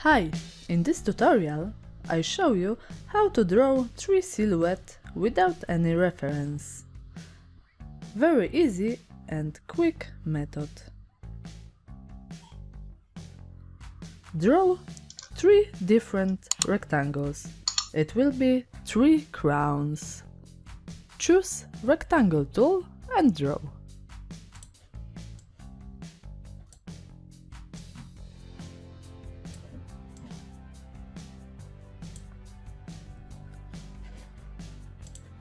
Hi! In this tutorial I show you how to draw tree silhouette without any reference. Very easy and quick method. Draw 3 different rectangles. It will be 3 crowns. Choose rectangle tool and draw.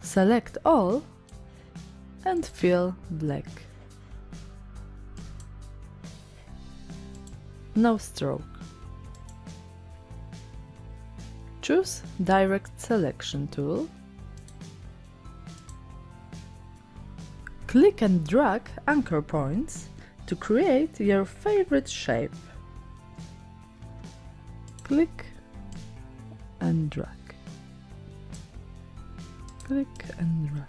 Select all and fill black. No stroke. Choose Direct Selection tool. Click and drag anchor points to create your favorite shape. Click and drag. Click and drag.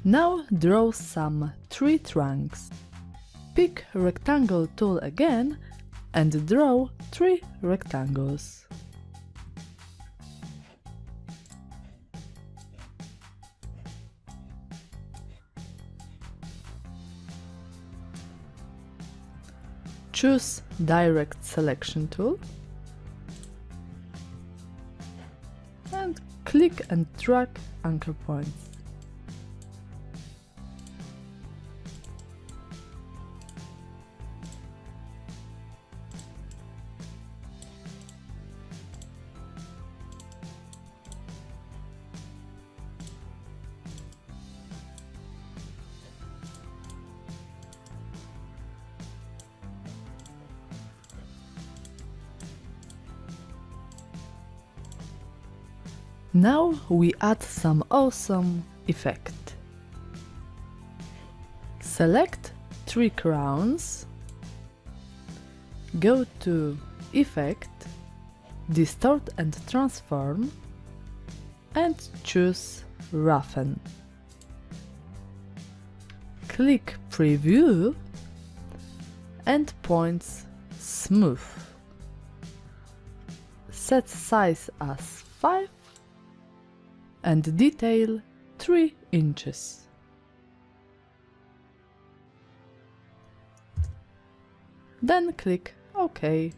Now draw some tree trunks. Pick Rectangle tool again and draw 3 rectangles. Choose Direct Selection tool and click and drag anchor points. Now we add some awesome effect. Select 3 crowns, go to Effect, Distort and Transform, and choose Roughen. Click Preview and points Smooth. Set size as 5 and detail 3 inches. Then click OK.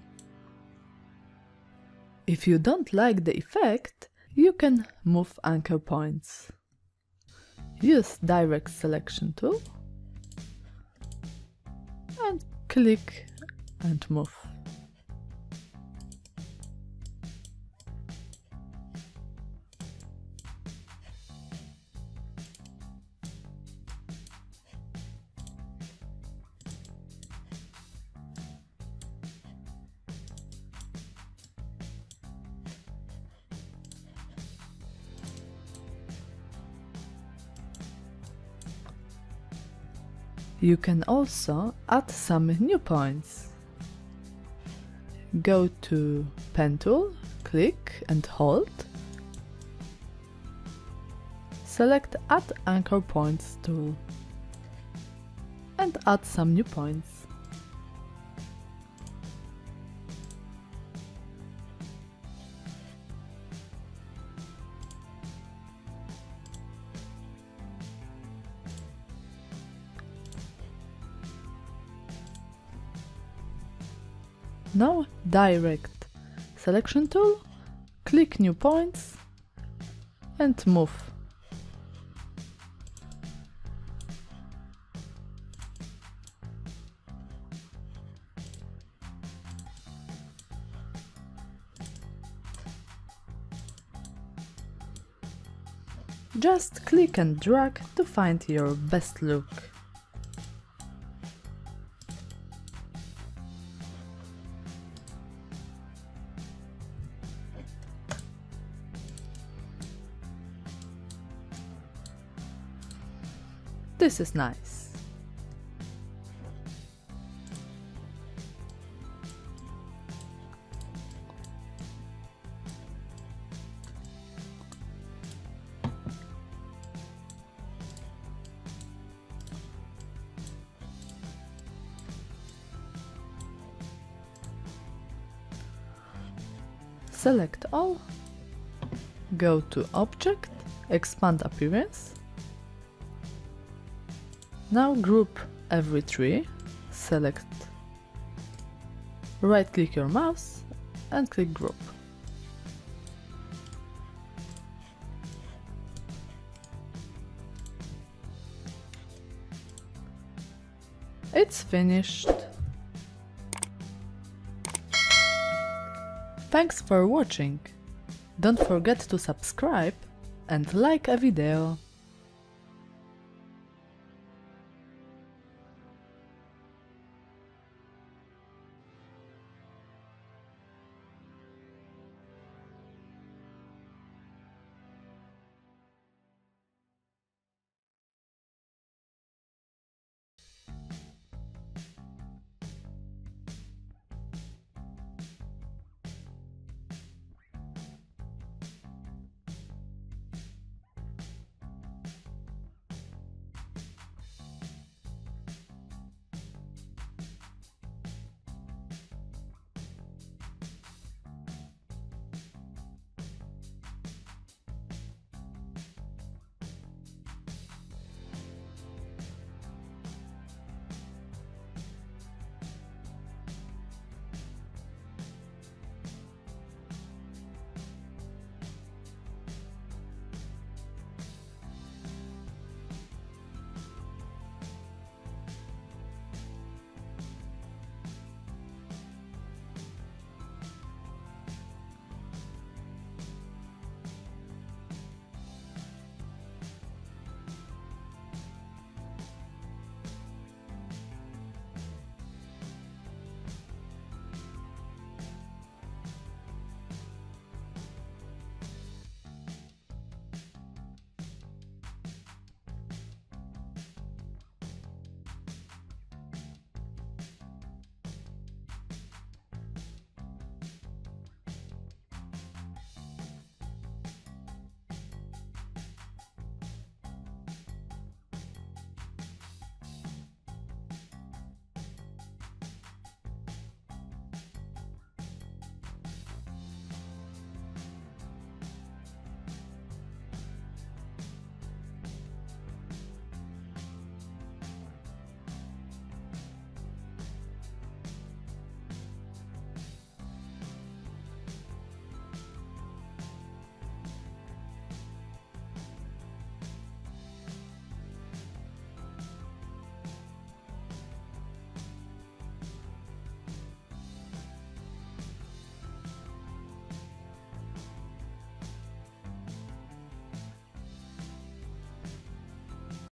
If you don't like the effect, you can move anchor points. Use Direct Selection tool and click and move. You can also add some new points. Go to Pen tool, click and hold. Select Add Anchor Points tool and add some new points. Now Direct Selection tool, click New Points and move. Just click and drag to find your best look. This is nice. Select all, go to Object, Expand Appearance. Now group every tree, select, right-click your mouse and click Group. It's finished. Thanks for watching. Don't forget to subscribe and like a video.